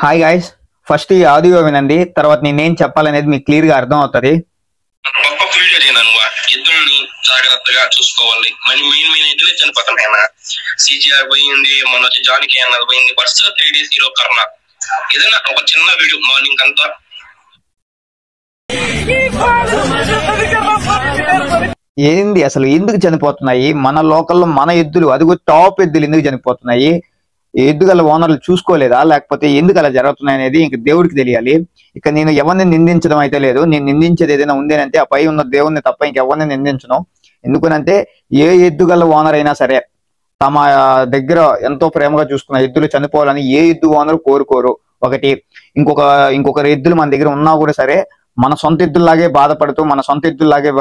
Hi guys, first ఈ audio వినండి. తర్వాత నేనేం చెప్పాలనేది మీకు క్లియర్ గా అర్థం అవుతుంది. ఒక్కొక్క వీడియో చేయను ఎద్దుల్ని జాగ్రత్తగా చూసుకోవాలి. మరి మెయిన్ ఎద్దులే చనిపోతున్నాయి. సిజిఆర్ పోయింది, మొన్న వచ్చి జానికి అన్నది పోయింది. వరుసగా 3 days హీరో కర్ణ. ఏదైనా ఒక చిన్న వీడియో మార్నింగ్ అంతా ఏంది అసలు ఎందుకు చనిపోతున్నాయి మన లోకల్లో? మన ఎద్దులు, అదిగో టాప్ ఎద్దులు ఎందుకు చనిపోతున్నాయి? ఎద్దుగల ఓనర్లు చూసుకోలేదా, లేకపోతే ఎందుకు అలా జరుగుతున్నాయి అనేది ఇంక దేవుడికి తెలియాలి. ఇక నేను ఎవరిని నిందించడం అయితే లేదు. నేను నిందించేది ఏదైనా ఉందేనంటే ఆ పై ఉన్న దేవుడిని తప్ప ఇంకెవరిని నిందించను. ఎందుకనంటే ఏ ఎద్దుగల ఓనర్ అయినా సరే తమ దగ్గర ఎంతో ప్రేమగా చూసుకున్న ఎద్దులు చనిపోవాలని ఏ ఎద్దు ఓనర్ కోరుకోరు. ఒకటి, ఇంకొకరి ఎద్దులు మన దగ్గర ఉన్నా కూడా సరే మన సొంత ఎద్దుల్లాగే బాధపడుతూ, మన సొంత ఎద్దుల్లాగే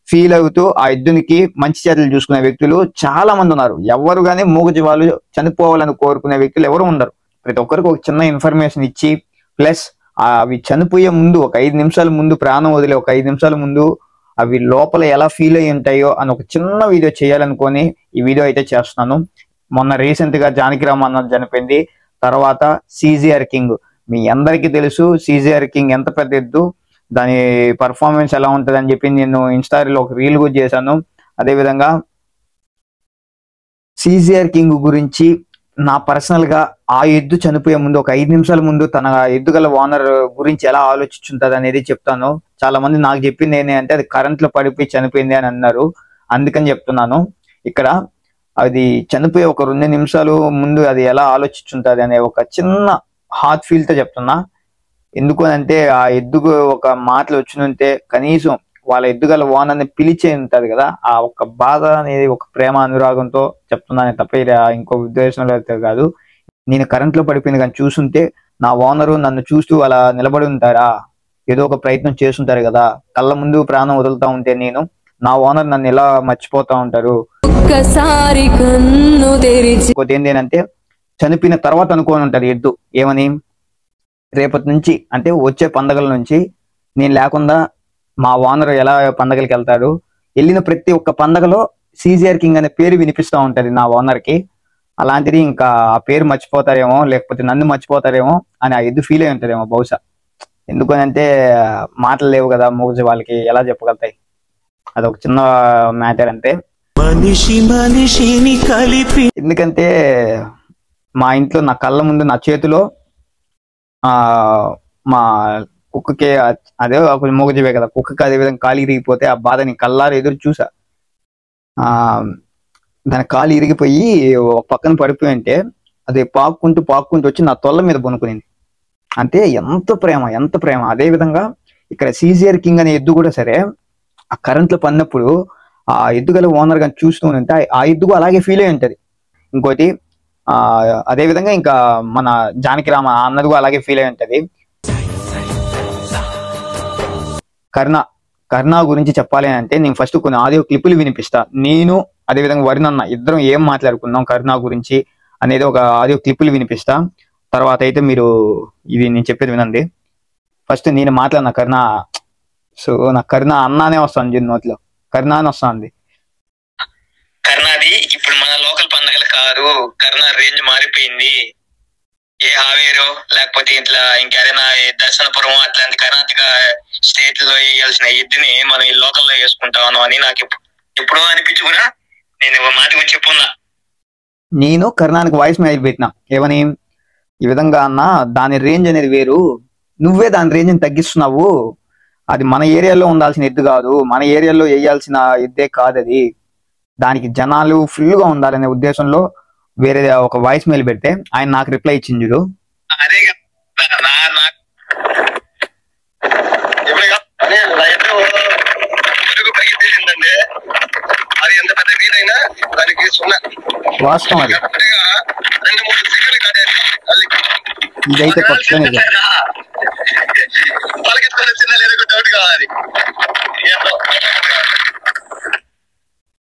ఫీల్ అవుతూ ఆ ఎద్దునికి మంచి చేతులు చూసుకునే వ్యక్తులు చాలా మంది ఉన్నారు. ఎవరు కానీ మూగజీవాలు చనిపోవాలని కోరుకునే వ్యక్తులు ఎవరు ఉండరు. ప్రతి ఒక్కరికి ఒక చిన్న ఇన్ఫర్మేషన్ ఇచ్చి, ప్లస్ అవి చనిపోయే ముందు ఒక 5 నిమిషాల ముందు, ప్రాణం వదిలే ఒక 5 నిమిషాల ముందు అవి లోపల ఎలా ఫీల్ అయ్యి ఉంటాయో అని ఒక చిన్న వీడియో చేయాలనుకొని ఈ వీడియో అయితే చేస్తున్నాను. మొన్న రీసెంట్ గా జానకిరామ్ అన్నది చనిపోయింది. తర్వాత సిజిఆర్ కింగ్, మీ అందరికీ తెలుసు సిజిఆర్ కింగ్ ఎంత పెద్ద ఎద్దు, దాని పర్ఫార్మెన్స్ ఎలా ఉంటుంది అని చెప్పి నేను ఇన్స్టాలో ఒక రీల్ కూడా చేశాను. అదేవిధంగా సిజిఆర్ కింగ్ గురించి నా పర్సనల్ గా ఆ ఎద్దు చనిపోయే ముందు ఒక 5 నిమిషాల ముందు తన ఎద్దుగల ఓనర్ గురించి ఎలా ఆలోచించుంటది అనేది చెప్తాను. చాలా మంది నాకు చెప్పింది ఏంటి అంటే అది కరెంట్ లో పడిపోయి చనిపోయింది అని అన్నారు. అందుకని చెప్తున్నాను. ఇక్కడ అది చనిపోయే ఒక 2 నిమిషాలు ముందు అది ఎలా ఆలోచించుంటది అనే ఒక చిన్న హార్ట్ ఫీల్ తో చెప్తున్నా. ఎందుకు అంటే ఆ ఎద్దుకు ఒక మాటలు వచ్చినుంటే కనీసం వాళ్ళ ఎద్దుగల ఓనర్ని పిలిచే ఉంటది కదా, ఆ ఒక బాధ అనేది ఒక ప్రేమ అనురాగంతో చెప్తున్నాను తప్ప ఇంకో ఉద్దేశంలో అయితే కాదు. నేను కరెంట్ లో పడిపోయింది కానీ చూసుంటే నా ఓనరు నన్ను చూస్తూ అలా నిలబడి ఉంటారా, ఏదో ఒక ప్రయత్నం చేస్తుంటారు కదా. కళ్ళ ముందు ప్రాణం వదులుతా ఉంటే నేను, నా ఓనర్ నన్ను ఎలా మర్చిపోతా ఉంటారు. ఇంకోటి ఏంటంటే చనిపోయిన తర్వాత అనుకోని ఉంటారు ఎద్దు ఏమని, రేపటి నుంచి అంటే వచ్చే పండగల నుంచి నేను లేకుండా మా ఓనర్ ఎలా పండగలకి వెళ్తాడు, వెళ్ళిన ప్రతి ఒక్క పండగలో సిజిఆర్ కింగ్ అనే పేరు వినిపిస్తూ ఉంటది నా ఓనర్ కి. అలాంటిది ఇంకా ఆ పేరు మర్చిపోతారేమో, లేకపోతే నన్ను మర్చిపోతారేమో అని ఆ ఎద్దు ఫీల్ అయి ఉంటదేమో బహుశా. ఎందుకనంటే మాటలు లేవు కదా మూగజీ వాళ్ళకి, ఎలా చెప్పగలుగుతాయి. అదొక చిన్న మ్యాటర్ అంతే. ఎందుకంటే మా ఇంట్లో నా కళ్ళ ముందు నా చేతిలో మా కుక్కకి, అదే ఒక మూగజీవే కదా, కుక్కకి అదే విధంగా కాలు ఇరిగిపోతే ఆ బాధని కళ్ళారు ఎదురు చూసా. దాని కాలు ఇరిగిపోయి ఒక పక్కన పడిపోయి ఉంటే అది పాక్కుంటూ వచ్చి నా తొల్ల మీద బొనుకునింది. అంటే ఎంత ప్రేమ. అదే విధంగా ఇక్కడ సిజిఆర్ కింగ్ అనే ఎద్దు కూడా సరే ఆ కరెంట్లో పడినప్పుడు ఆ ఎద్దుగల ఓనర్ గాని చూస్తూ ఉంటే ఆ ఎద్దుకు అలాగే ఫీల్ అయి ఉంటది. ఇంకోటి అదే విధంగా ఇంకా మన జానకిరామ అన్నది కూడా అలాగే ఫీల్ అయి ఉంటది. కర్ణ గురించి చెప్పాలి అంటే నేను ఫస్ట్ కొన్ని ఆడియో క్లిప్పులు వినిపిస్తా. నేను అదేవిధంగా వరుణన్న ఇద్దరం ఏం మాట్లాడుకున్నాం కర్ణ గురించి అనేది ఒక ఆడియో క్లిప్పులు వినిపిస్తా. తర్వాత అయితే మీరు ఇది నేను చెప్పేది వినండి. ఫస్ట్ నేను మాట్లాడిన కర్ణ, సో నాకు కర్ణ అన్నానే వస్తాను నోట్లో, కర్ణ అని వస్తుంది. కర్ణాది ఇప్పుడు మన లోకల్ పండగలు కాదు, కర్ణ రేంజ్ మారిపోయింది. ఏ హావేరో లేకపోతే ఇట్లా ఇంకేదైనా దర్శనపురం అట్లాంటి కర్ణాటక స్టేట్ లో వేయాల్సిన ఎద్దుని మనం ఈ లోకల్లో వేసుకుంటాను అని నాకు ఎప్పుడో అనిపించి కూడా నేను మాట వచ్చి చెప్పున్నా. నేను కర్ణానికి వాయిస్ మెయిల్ పెట్టినా ఏమని, ఈ విధంగా అన్న దాని రేంజ్ అనేది వేరు, నువ్వే దాని రేంజ్ ని తగ్గిస్తున్నావు. అది మన ఏరియాలో ఉండాల్సిన ఎద్దు కాదు, మన ఏరియాలో వేయాల్సిన ఎద్దే కాదు అది. దానికి జనాలు ఫుల్ గా ఉండాలనే ఉద్దేశంలో వేరే ఒక వాయిస్ మెయిల్ పెడితే ఆయన నాకు రిప్లై ఇచ్చింది చూడు. అదే అది ఎంత పెద్ద వీలైనా దానికి వాస్తవం అది. 2-3 సెకండ్లు కాదు, ఇదైతే కొత్తగా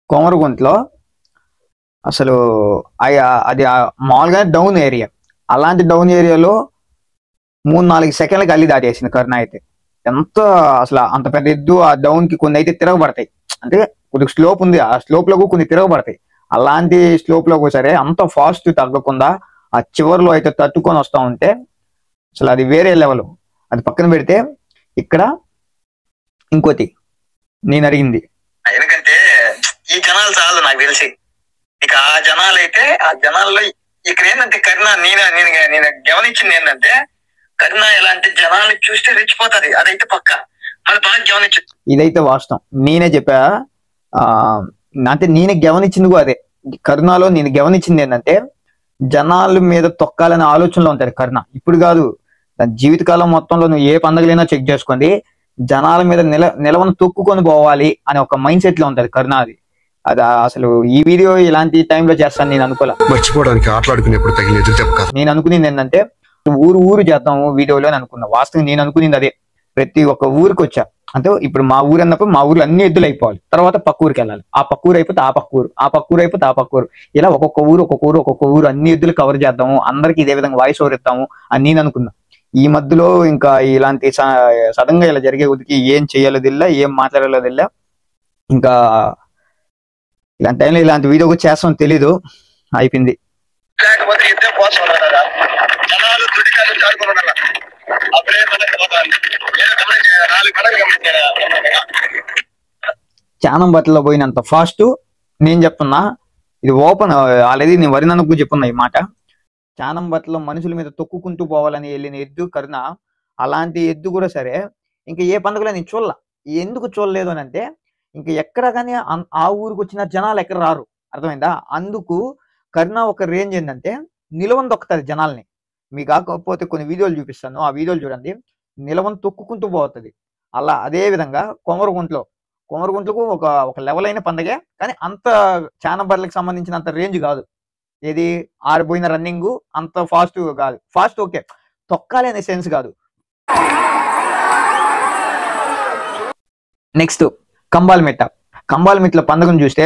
కోమరగుంట్లో అసలు అది మామూలుగా డౌన్ ఏరియా, అలాంటి డౌన్ ఏరియాలో 3-4 సెకండ్లకి అల్లి దాటేసింది కర్ణ అయితే. ఎంత అసలు అంత పెద్ద ఎద్దు ఆ డౌన్ కి కొన్ని అయితే తిరగబడతాయి, అంటే కొద్దిగా స్లోప్ ఉంది, ఆ స్లోప్ లో కొన్ని తిరగబడతాయి. అలాంటి స్లోప్ లో సరే అంత ఫాస్ట్ తగ్గకుండా ఆ చివరిలో అయితే తట్టుకొని వస్తా ఉంటే అసలు అది వేరే లెవెల్. అది పక్కన పెడితే ఇక్కడ ఇంకోటి నేను అడిగింది, ఎందుకంటే ఈ జనాలు చాలు నాకు తెలిసి. ఇక ఆ జనాలు అయితే ఆ జనాల్లో ఇక్కడ ఏంటంటే కరుణ నేను గమనించింది ఏంటంటే కరుణ ఎలా అంటే జనాల్ని చూస్తే రెచ్చిపోతుంది, అదైతే పక్క. అది బాగా గమనించు. ఇదైతే వాస్తవం, నేనే చెప్పా. అంటే నేనే గమనించింది కూడా అదే. కరుణలో నేను గమనించింది ఏంటంటే జనాల మీద తొక్కాలనే ఆలోచనలో ఉంటారు కరుణ. ఇప్పుడు కాదు, జీవితకాలం మొత్తంలో నువ్వు ఏ పండుగలైనా చెక్ చేసుకోండి, జనాల మీద నిలవను తొక్కుకొని పోవాలి అనే ఒక మైండ్ సెట్ లో ఉంటది కరుణ. అది అసలు ఈ వీడియో ఇలాంటి టైంలో చేస్తాను నేను అనుకోలే. మర్చిపోవడానికి ఆటలాడుకునేప్పుడు తగిన ఎదురు దెబ్బ కాదు. నేను అనుకునేది ఏంటంటే ఊరు చేద్దాము వీడియోలో అని అనుకున్నా. వాస్తవం నేను అనుకునేది అదే. ప్రతి ఒక్క ఊరికి వచ్చా అంటే ఇప్పుడు మా ఊరు అన్నప్పుడు మా ఊర్లో అన్ని ఎద్దులు అయిపోవాలి, తర్వాత పక్క ఊరికి వెళ్ళాలి, ఆ పక్క ఊరు అయిపోతే ఆ పక్క ఊరు, ఆ పక్క ఊరు అయిపోతే ఆ పక్క ఊరు, ఇలా ఒక్కొక్క ఊరు అన్ని ఎద్దులు కవర్ చేద్దాము, అందరికి ఇదే విధంగా వాయిస్ ఓవర్ ఇస్తాము అని నేను అనుకున్నా. ఈ మధ్యలో ఇంకా ఇలాంటి సడన్ గా ఇలా జరిగే ఉదికి ఏం చేయాలోదిల్లా, ఏం మాట్లాడాలోదిల్లా. ఇంకా ఇలాంటి టైంలో ఇలాంటి వీడియో కూడా చేస్తామని తెలీదు, అయిపోయింది. చానం బట్టలో పోయినంత ఫాస్ట్ నేను చెప్తున్నా, ఇది ఓపెన్ ఆల్రెడీ నేను వరినకు చెప్పున్నా ఈ మాట. చానం బట్టలో మనుషుల మీద తొక్కుకుంటూ పోవాలని వెళ్ళిన ఎద్దు కరుణ. అలాంటి ఎద్దు కూడా సరే ఇంకా ఏ పండుగలో నేను చూడలా. ఎందుకు చూడలేదు అని అంటే ఇంకా ఎక్కడ కానీ ఆ ఊరికి వచ్చిన జనాలు ఎక్కడ రారు, అర్థమైందా? అందుకు కరుణ ఒక రేంజ్ ఏంటంటే నిలవని తొక్కుతుంది జనాల్ని. మీకు కాకపోతే కొన్ని వీడియోలు చూపిస్తాను, ఆ వీడియోలు చూడండి. నిలవని తొక్కుకుంటూ పోతుంది. అలా అదే విధంగా కొమరగుంట్లకు ఒక లెవెల్ అయిన పండగే, కానీ అంత చానా బర్లకు సంబంధించినంత రేంజ్ కాదు. ఏది ఆడిపోయిన రన్నింగ్ అంత ఫాస్ట్ కాదు. ఫాస్ట్ ఓకే, తొక్కాలి అనే సెన్స్ కాదు. నెక్స్ట్ కంబాలమిట్ల పండుగను చూస్తే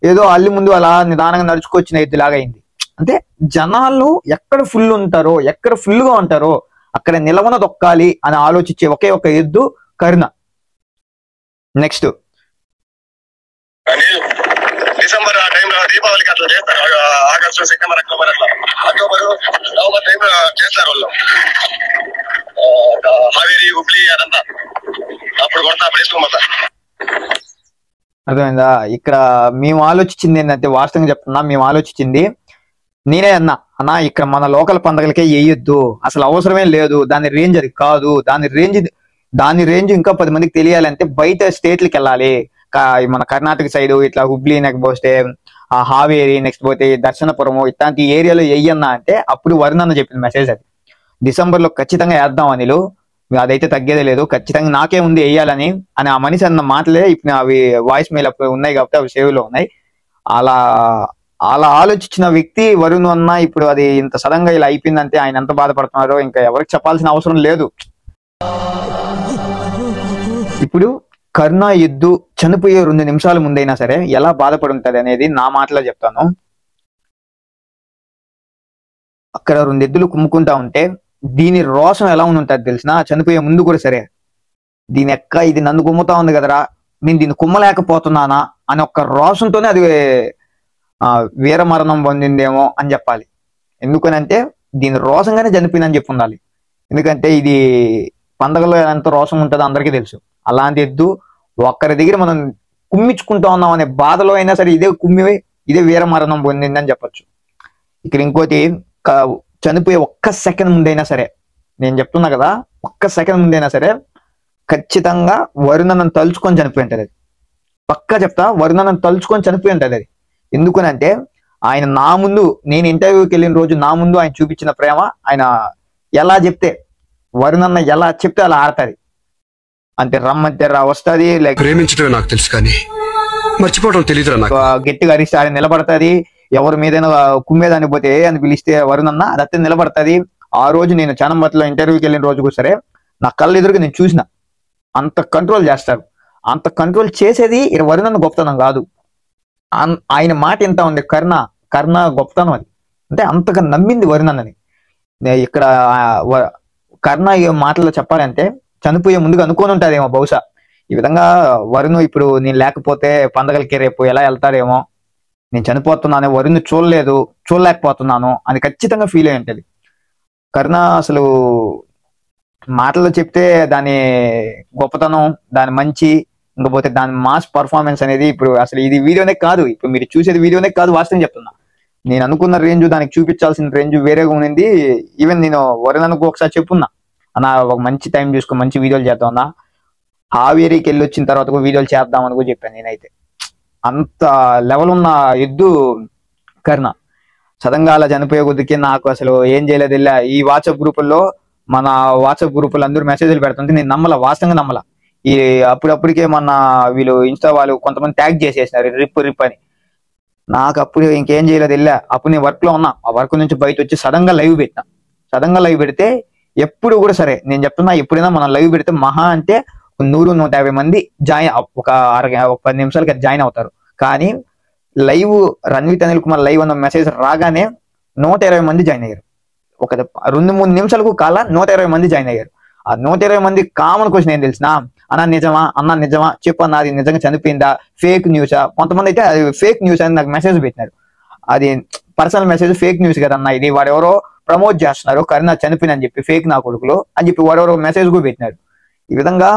ఏదో అల్లి ముందు అలా నిదానంగా నడుచుకొచ్చిన ఎద్దులాగా అయింది. అంటే జనాలు ఎక్కడ ఫుల్ ఉంటారో, ఎక్కడ ఫుల్ గా ఉంటారో అక్కడ నిలవన తొక్కాలి అని ఆలోచించే ఒకే ఒక ఎద్దు కరుణ. నెక్స్ట్ డిసెంబర్ ఆ టైంలో దీపావళికి అట్లా చేస్తారు, ఆగస్టు సెప్టెంబర్ అక్టోబర్ నవంబర్ టైంలో చేస్తారు వాళ్ళు. హావేరి హుబ్లీ అదంతా అప్పుడు కొడతా వేసుకోమతా. అర్థమైందా? ఇక్కడ మేము ఆలోచించింది ఏంటంటే, వాస్తవంగా చెప్తున్నా, మేము ఆలోచించింది నేనే అన్నా ఇక్కడ మన లోకల్ పండుగలకే వేయొద్దు, అసలు అవసరమే లేదు, దాని రేంజ్ అది కాదు. దాని రేంజ్ ఇంకా 10 మందికి తెలియాలంటే బయట స్టేట్లకి వెళ్ళాలి. మన కర్ణాటక సైడ్ ఇట్లా హుబ్లీ, నెక్స్ట్ పోతే ఆ హావేరి, నెక్స్ట్ పోతే దర్శనపురము, ఇట్లాంటి ఏరియాలో వేయన్నా అంటే అప్పుడు వరుణ్ చెప్పిన మెసేజ్ అది. డిసెంబర్ లో ఖచ్చితంగా వేద్దాం అనిలు, అదైతే తగ్గేదే లేదు, ఖచ్చితంగా నాకే ఉంది వేయాలని అని ఆ మనిషి అన్న మాటలే ఇప్పుడు అవి వాయిస్ మెయిల్ అప్పుడు ఉన్నాయి కాబట్టి అవి సేవ్ లో ఉన్నాయి. అలా ఆలోచించిన వ్యక్తి వరుణ్ అన్న. ఇప్పుడు అది ఇంత సడన్ గా ఇలా అయిపోయిందంటే ఆయన ఎంత బాధపడుతున్నారో ఇంకా ఎవరికి చెప్పాల్సిన అవసరం లేదు. ఇప్పుడు కరుణ ఎద్దు చనిపోయే 2 నిమిషాల ముందైనా సరే ఎలా బాధపడి ఉంటది అనేది నా మాటలో చెప్తాను. అక్కడ 2 ఎద్దులు కుమ్ముకుంటా ఉంటే దీని రోషం ఎలా ఉంటది తెలిసిన, చనిపోయే ముందు కూడా సరే, దీని ఇది నన్ను కుమ్ముతా ఉంది కదరా, నేను దీన్ని కుమ్మలేకపోతున్నానా అని ఒక్క రోషంతోనే అది వీరమరణం పొందిందేమో అని చెప్పాలి. ఎందుకనంటే దీని రోషంగానే చనిపోయిందని చెప్పి ఉండాలి. ఎందుకంటే ఇది పండగలో ఎంత రోషం ఉంటుందో అందరికీ తెలుసు. అలాంటి ఎద్దు ఒక్కరి దగ్గర మనం కుమ్మించుకుంటా ఉన్నాం అనే బాధలో అయినా సరే ఇదే వీరమరణం పొందిందని చెప్పొచ్చు. ఇక్కడ ఇంకోటి, చనిపోయే ఒక్క సెకండ్ ముందైనా సరే, నేను చెప్తున్నా కదా, ఒక్క సెకండ్ ముందైనా సరే ఖచ్చితంగా వరుణను తలుచుకొని చనిపోయి ఉంటుంది అది. పక్కా చెప్తా, వరుణను తలుచుకొని చనిపోయి ఉంటుంది అది. ఎందుకనంటే ఆయన నా ముందు, నేను ఇంటర్వ్యూకి వెళ్ళిన రోజు నా ముందు ఆయన చూపించిన ప్రేమ, ఆయన ఎలా చెప్తే, వరుణన్న ఎలా చెప్తే అలా ఆడతాది. అంటే రమ్మంటే వస్తుంది, లైక్ ప్రేమించడమే నాకు తెలుసు కానీ మర్చిపోవడం తెలియదురా నాకు. గట్టిగా అరిస్తే ఆయన నిలబడతాది. ఎవరి మీదైనా కుమ్మేదాన్ని పోతే అని పిలిస్తే వరుణన్న అదత్తే నిలబడతాది. ఆ రోజు నేను చానంబట్లో ఇంటర్వ్యూకి వెళ్ళిన రోజు కూడా సరే, నా కళ్ళ ఎదురుగా నేను చూసిన. అంత కంట్రోల్ చేస్తారు. అంత కంట్రోల్ చేసేది వరుణన్న గొప్పతనం కాదు, ఆయన మాట ఎంత ఉంది, కర్ణ గొప్పతనం అది. అంటే అంతగా నమ్మింది వరుణన్నని. ఇక్కడ కర్ణ ఈ మాటల్లో చెప్పాలంటే చనిపోయే ముందుగా అనుకోని ఉంటారేమో బహుశా, ఈ విధంగా వరుణ్ ఇప్పుడు నేను లేకపోతే పండగలకి రేపు ఎలా వెళ్తారేమో, నేను చనిపోతున్నాను, వరుణ్ చూడలేకపోతున్నాను అని ఖచ్చితంగా ఫీల్ అయి ఉంటుంది. కర్ణ అసలు మాటల్లో చెప్తే దాని గొప్పతనం, దాని మంచి, ఇంకపోతే దాని మాస్ పర్ఫార్మెన్స్ అనేది ఇప్పుడు అసలు ఇది వీడియోనే కాదు, ఇప్పుడు మీరు చూసేది వీడియోనే కాదు, వాస్తవం చెప్తున్నా. నేను అనుకున్న రేంజ్, దానికి చూపించాల్సిన రేంజ్ వేరేగా ఉంది. ఈవెన్ నేను వరుణకు ఒకసారి చెప్పున్నా, అన్న ఒక మంచి టైం చూసుకో, మంచి వీడియోలు చేద్దాం అన్న, హావేరీకి వెళ్ళి వచ్చిన తర్వాత వీడియోలు చేద్దామని కూడా చెప్పాను. నేనైతే అంత లెవెల్ ఉన్న ఎద్దు కర్ణ. సడన్గా అలా చనిపోయే కొద్దికి నాకు అసలు ఏం చేయలేదు. ఇలా ఈ వాట్సాప్ గ్రూపుల్లో, మన వాట్సాప్ గ్రూపుల్లో అందరూ మెసేజ్లు పెడుతుంటే నేను నమ్మలా, వాస్తవంగా నమ్మలా. ఈ అప్పుడప్పటికే మన వీళ్ళు ఇన్స్టా వాళ్ళు కొంతమంది ట్యాగ్ చేసేసినారు రిప్ అని. నాకు అప్పుడు ఇంకేం చేయలేదు. వెళ్ళా, అప్పుడు నేను వర్క్ లో ఉన్నా, ఆ వర్క్ నుంచి బయట వచ్చి సడన్ గా లైవ్ పెట్టినా. సడన్ గా లైవ్ పెడితే ఎప్పుడు కూడా సరే, నేను చెప్తున్నా, ఎప్పుడైనా మనం లైవ్ పెడితే మహా అంటే 100-150 మంది జాయిన్, ఒక 10 నిమిషాలకి జాయిన్ అవుతారు. కానీ లైవ్ రణ్విత్ అనిల్ కుమార్ లైవ్ అన్న మెసేజ్ రాగానే 120 మంది జాయిన్ అయ్యారు. ఒక 2-3 నిమిషాలకు కాల 120 మంది జాయిన్ అయ్యారు. ఆ 120 మంది కామన్ క్వశ్చన్ ఏం తెలిసిన, అన్న నిజమా చెప్పు అన్న, అది నిజంగా చనిపోయిందా, ఫేక్ న్యూసా? కొంతమంది అయితే అది ఫేక్ న్యూస్ అని నాకు మెసేజ్ పెట్టినారు. అది పర్సనల్ మెసేజ్, ఫేక్ న్యూస్ కదన్నా ఇది, వాడెవరో ప్రమోట్ చేస్తున్నారు కరుణ చనిపోయిందని చెప్పి, ఫేక్ నా కొడుకులు అని చెప్పి వాడెవరో మెసేజ్ కూడా పెట్టినారు. ఈ విధంగా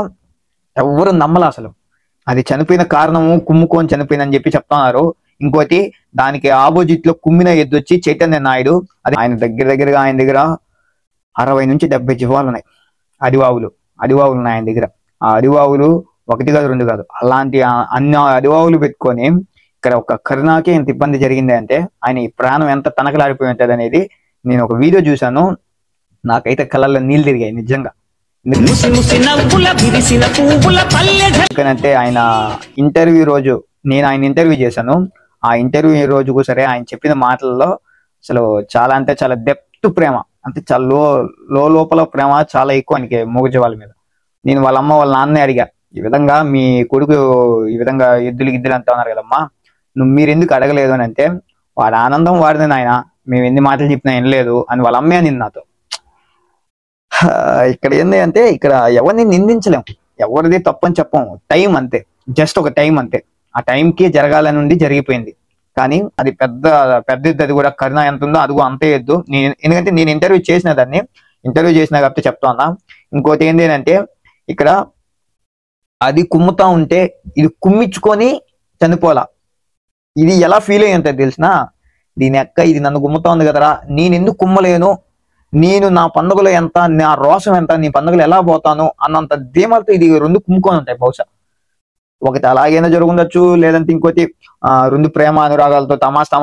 ఎవరు నమ్మలే అసలు. అది చనిపోయిన కారణము కుమ్ముకొని చనిపోయిందని చెప్పి చెప్తున్నారు. ఇంకోటి, దానికి ఆపోజిట్ లో కుమ్మిన ఎద్దు వచ్చి చైతన్య నాయుడు. అది ఆయన దగ్గర 60-70 జీవాలు ఉన్నాయి, అడివావులు ఉన్నాయి ఆయన దగ్గర. ఆ అడివావులు 1 కాదు 2 కాదు, అలాంటి అన్ని అడివావులు పెట్టుకొని ఇక్కడ ఒక కరుణాకి ఎంత ఇబ్బంది జరిగింది అంటే, ఆయన ఈ ప్రాణం ఎంత తనకలాడిపోయి ఉంటది అనేది నేను ఒక వీడియో చూశాను. నాకైతే కళ్ళల్లో నీళ్ళు తిరిగాయి నిజంగా. ఎందుకంటే ఆయన ఇంటర్వ్యూ రోజు నేను ఆయన ఇంటర్వ్యూ చేశాను. ఆ ఇంటర్వ్యూ రోజుకు సరే ఆయన చెప్పిన మాటల్లో అసలు చాలా అంటే చాలా డెప్త్ ప్రేమ, అంటే చాలా లోపల ప్రేమ చాలా ఎక్కువ ఆయనకి మూగజీవాల మీద. నేను వాళ్ళ అమ్మ వాళ్ళ నాన్నే అడిగా, ఈ విధంగా మీ కొడుకు ఈ విధంగా ఎద్దులు అంటా ఉన్నారు కదమ్మా, మీరు ఎందుకు అడగలేదు అని అంటే, వాడి ఆనందం వాడిదే నాయన, మేము ఎన్ని మాటలు చెప్పినా వినలేదు అని వాళ్ళ అమ్మే అనింది నాతో. ఇక్కడ ఏంది అంటే, ఇక్కడ ఎవరిని నిందించలేం, ఎవరిది తప్పని చెప్పం. టైం అంతే, జస్ట్ ఒక టైం అంతే. ఆ టైంకి జరగాలని ఉండి జరిగిపోయింది. కానీ అది పెద్ద ఎద్దు, అది కూడా కరుణ ఎంత ఉందో అది కూడా అంతే ఎద్దు. ఎందుకంటే నేను ఇంటర్వ్యూ చేసిన కాబట్టి చెప్తా ఉన్నా. ఇంకోటి ఏంటి అంటే, ఇక్కడ అది కుమ్ముతా ఉంటే ఇది కుమ్మించుకొని చనిపోలా. ఇది ఎలా ఫీల్ అయ్యి ఉంటుంది తెలిసిన, దీని అక్క ఇది నన్ను కుమ్ముతా ఉంది కదరా, నేను ఎందుకు కుమ్మలేను, నేను నా పండుగలో ఎంత, నా రోషం ఎంత, నీ పండుగలు ఎలా పోతాను అన్నంత ధీమాలతో ఇది 2 కుమ్ముకొని ఉంటాయి. బహుశా ఒకటి అలాగైనా జరుగుండొచ్చు, లేదంటే ఇంకోటి 2 ప్రేమ అనురాగాలతో తమాషా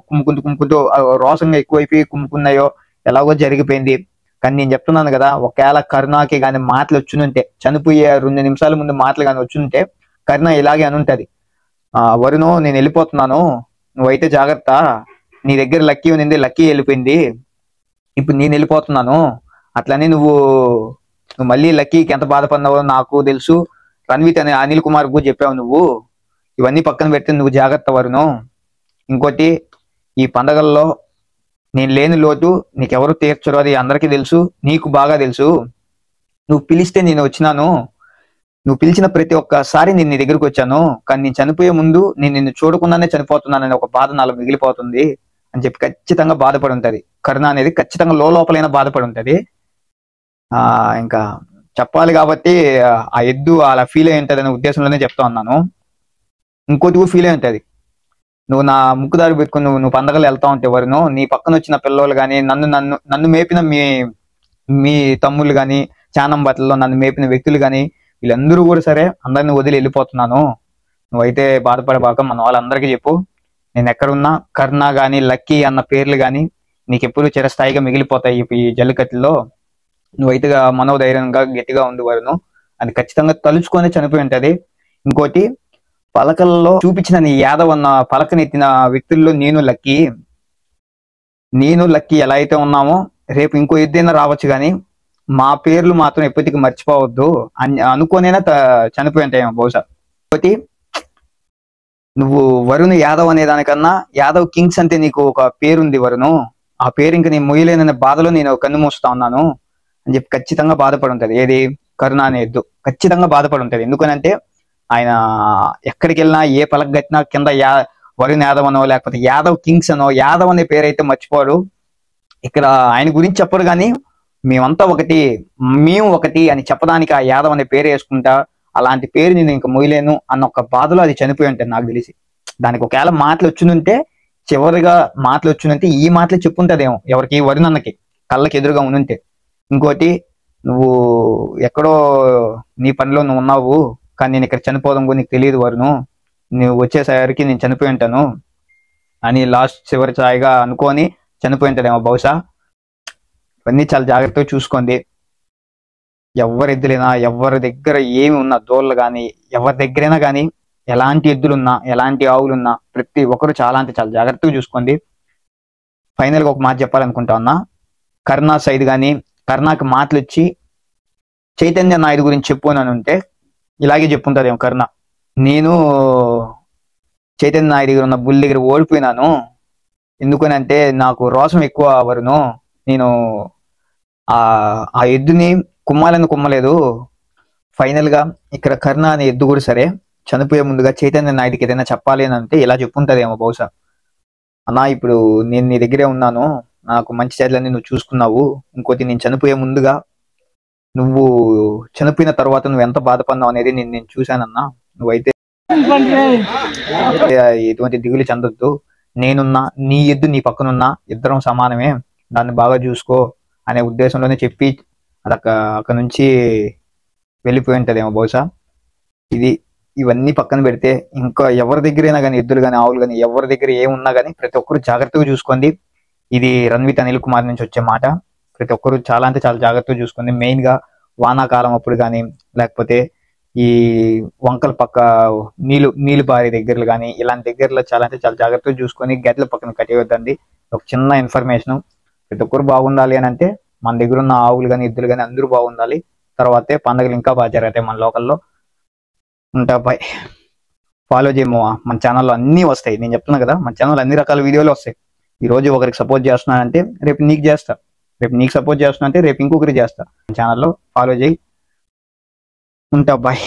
కుమ్ముకుంటూ రోషంగా ఎక్కువైపోయి కుమ్ముకున్నాయో ఎలాగో జరిగిపోయింది. కానీ నేను చెప్తున్నాను కదా, ఒకవేళ కరుణకి కానీ మాటలు వచ్చునుంటే, చనిపోయే 2 నిమిషాల ముందు మాటలు కానీ వచ్చుంటే కరుణ ఇలాగే అనుంటది, వరుణు నేను వెళ్ళిపోతున్నాను, నువ్వైతే జాగ్రత్త, నీ దగ్గర లక్కీ ఉంది, లక్కీ వెళ్ళిపోయింది, ఇప్పుడు నేను వెళ్ళిపోతున్నాను, అట్లనే నువ్వు మళ్ళీ లక్కీకి ఎంత బాధపడినావో నాకు తెలుసు, రణ్విత్ అనే అనిల్ కుమార్ కూడా చెప్పావు, నువ్వు ఇవన్నీ పక్కన పెడితే నువ్వు జాగ్రత్త వరుణు. ఇంకోటి, ఈ పండగల్లో నేను లేని లోటు నీకెవరు తీర్చరు, అది అందరికీ తెలుసు, నీకు బాగా తెలుసు. నువ్వు పిలిస్తే నేను వచ్చినాను, నువ్వు పిలిచిన ప్రతి ఒక్కసారి నేను నీ దగ్గరికి వచ్చాను, కానీ నేను చనిపోయే ముందు నేను నిన్ను చూడకుండానే చనిపోతున్నానని ఒక బాధ నాలో మిగిలిపోతుంది అని చెప్పి ఖచ్చితంగా బాధపడి ఉంటది కరుణ అనేది. ఖచ్చితంగా లోపలైనా బాధపడి ఉంటది. ఇంకా చెప్పాలి కాబట్టి ఆ ఎద్దు అలా ఫీల్ అయి ఉంటది అనే ఉద్దేశంలోనే చెప్తా ఉన్నాను. ఇంకోటి కూడా ఫీల్ అయి ఉంటది, నువ్వు నా ముక్కుదారి పెట్టుకుని నువ్వు పండగలు వెళ్తా ఉంటే వరును, నీ పక్కన వచ్చిన పిల్లలు కానీ, నన్ను మేపిన మీ తమ్ముళ్ళు కానీ, చానం బట్టల్లో నన్ను మేపిన వ్యక్తులు కానీ, వీళ్ళందరూ కూడా సరే అందరిని వదిలి వెళ్ళిపోతున్నాను, నువ్వైతే బాధపడబాక, మన వాళ్ళందరికీ చెప్పు, నేను ఎక్కడున్నా కరుణ కానీ లక్కీ అన్న పేర్లు కానీ నీకెప్పుడు చిరస్థాయిగా మిగిలిపోతాయి ఈ జల్లికట్టులో, నువ్వైతే మనోధైర్యంగా గట్టిగా ఉంది వరును అని ఖచ్చితంగా తలుచుకొని చనిపోయి ఉంటది. ఇంకోటి, పలకల్లో చూపించిన నీ యాదవ్ అన్న పలకనెత్తిన వ్యక్తుల్లో నేను లక్కీ ఎలా అయితే ఉన్నామో, రేపు ఇంకో ఎద్దైనా రావచ్చు కానీ మా పేర్లు మాత్రం ఎప్పటికీ మర్చిపోవద్దు అని అనుకోనైనా చనిపోయి ఉంటాయేమో బహుశా. ఇంకోటి, నువ్వు వరుణ్ యాదవ్ అనే దానికన్నా యాదవ్ కింగ్స్ అంటే నీకు ఒక పేరుంది వరుణు, ఆ పేరు ఇంకా నేను మొయ్యలేననే బాధలో నేను కన్ను మూస్తా ఉన్నాను అని చెప్పి ఖచ్చితంగా బాధపడి ఉంటది. ఏది కరుణ అనే ఎద్దు ఖచ్చితంగా బాధపడి ఉంటది. ఎందుకనంటే ఆయన ఎక్కడికి వెళ్ళినా ఏ పలక గట్టినా కింద వరుణ్ యాదవ్ అనో లేకపోతే యాదవ్ కింగ్స్ అనో, యాదవ్ అనే పేరు అయితే మర్చిపోడు. ఇక్కడ ఆయన గురించి చెప్పరు కానీ మేమంతా ఒకటి, మేము ఒకటి అని చెప్పడానికి ఆ యాదవ్ అనే పేరు వేసుకుంటా, అలాంటి పేరు నేను ఇంకా మొయ్యలేను అన్న ఒక బాధలో అది చనిపోయి ఉంటుంది నాకు తెలిసి. దానికి ఒకవేళ మాటలు వచ్చినుంటే, చివరిగా మాటలు వచ్చినంటే ఈ మాటలు చెప్పుంటదేమో ఎవరికి, వరుణ్ అన్నకి కళ్ళకి ఎదురుగా ఉనుంటే. ఇంకోటి, నువ్వు ఎక్కడో నీ పనిలో నువ్వు ఉన్నావు, కానీ నేను ఇక్కడ చనిపోదాం కూడా నీకు తెలియదు వరుణు, నువ్వు వచ్చేసరికి నేను చనిపోయి ఉంటాను అని లాస్ట్ చివరి ఛాయిగా అనుకొని చనిపోయి ఉంటాడేమో బహుశా. ఇవన్నీ చాలా జాగ్రత్తగా చూసుకోండి. ఎవరి ఎద్దులైనా, ఎవరి దగ్గర ఏమి ఉన్నా, దోళ్ళు కానీ ఎవరి దగ్గరైనా కానీ, ఎలాంటి ఎద్దులున్నా ఎలాంటి ఆవులున్నా ప్రతి ఒక్కరు చాలా అంటే చాలా జాగ్రత్తగా చూసుకోండి. ఫైనల్గా ఒక మాట చెప్పాలనుకుంటా ఉన్నా, కర్ణా సైడ్ కానీ కర్ణాకి మాటలు ఇచ్చి చైతన్య నాయుడు గురించి చెప్పు అని ఉంటే ఇలాగే చెప్పుంటదేమో కర్ణ, నేను చైతన్య నాయుడు దగ్గర ఉన్న బుల్ దగ్గర ఓడిపోయినాను, ఎందుకని అంటే నాకు రోషం ఎక్కువ వరును, నేను ఆ ఎద్దుని కుమ్మాలని కుమ్మలేదు. ఫైనల్ గా ఇక్కడ కర్ణ అనే ఎద్దు కూడా సరే చనిపోయే ముందుగా చైతన్య నాయుడికి ఏదైనా చెప్పాలి అని అంటే ఇలా చెప్పుంటదేమో బహుశా, అన్నా ఇప్పుడు నేను నీ దగ్గరే ఉన్నాను, నాకు మంచి చేతులన్నీ నువ్వు చూసుకున్నావు, ఇంకోటి నేను చనిపోయే ముందుగా నువ్వు చనిపోయిన తర్వాత నువ్వు ఎంత బాధపడినావు అనేది నేను చూశానన్నా, నువ్వైతే ఎటువంటి దిగులు చెందొద్దు, నేనున్నా, నీ ఎద్దు నీ పక్కనున్నా, ఇద్దరం సమానమే, దాన్ని బాగా చూసుకో అనే ఉద్దేశంలోనే చెప్పి అక్కడ నుంచి వెళ్ళిపోయి ఉంటదేమో బహుశా. ఇవన్నీ పక్కన పెడితే ఇంకా ఎవరి దగ్గరైనా కానీ, ఎద్దులు కానీ ఆవులు కానీ ఎవరి దగ్గర ఏమున్నా కానీ ప్రతి ఒక్కరు జాగ్రత్తగా చూసుకోండి. ఇది రణ్విత్ అనిల్ కుమార్ నుంచి వచ్చే మాట. ప్రతి ఒక్కరు చాలా అంటే చాలా జాగ్రత్తగా చూసుకోండి. మెయిన్ గా వానాకాలం అప్పుడు కానీ, లేకపోతే ఈ వంకల పక్క నీళ్ళు పారే దగ్గరలు కానీ, ఇలాంటి దగ్గరలో చాలా అంటే చాలా జాగ్రత్తగా చూసుకొని గడ్డల పక్కన కట్టేయొద్దండి. ఒక చిన్న ఇన్ఫర్మేషన్, ప్రతి ఒక్కరు బాగుండాలి అని అంటే మన దగ్గర ఉన్న ఆవులు కానీ ఎద్దులు కానీ అందరూ బాగుండాలి. తర్వాతే పండుగలు ఇంకా బాగా జరుగుతాయి మన లోకల్లో. ఉంటా బాయ్. ఫాలో చేయమో మన ఛానల్లో అన్నీ వస్తాయి. నేను చెప్తున్నా కదా, మన ఛానల్ అన్ని రకాల వీడియోలు వస్తాయి. ఈ రోజు ఒకరికి సపోర్ట్ చేస్తున్నానంటే రేపు నీకు చేస్తా, రేపు నీకు సపోర్ట్ చేస్తున్నా అంటే రేపు ఇంకొకరికి చేస్తా. ఛానల్లో ఫాలో చేయి. ఉంటా బాయ్.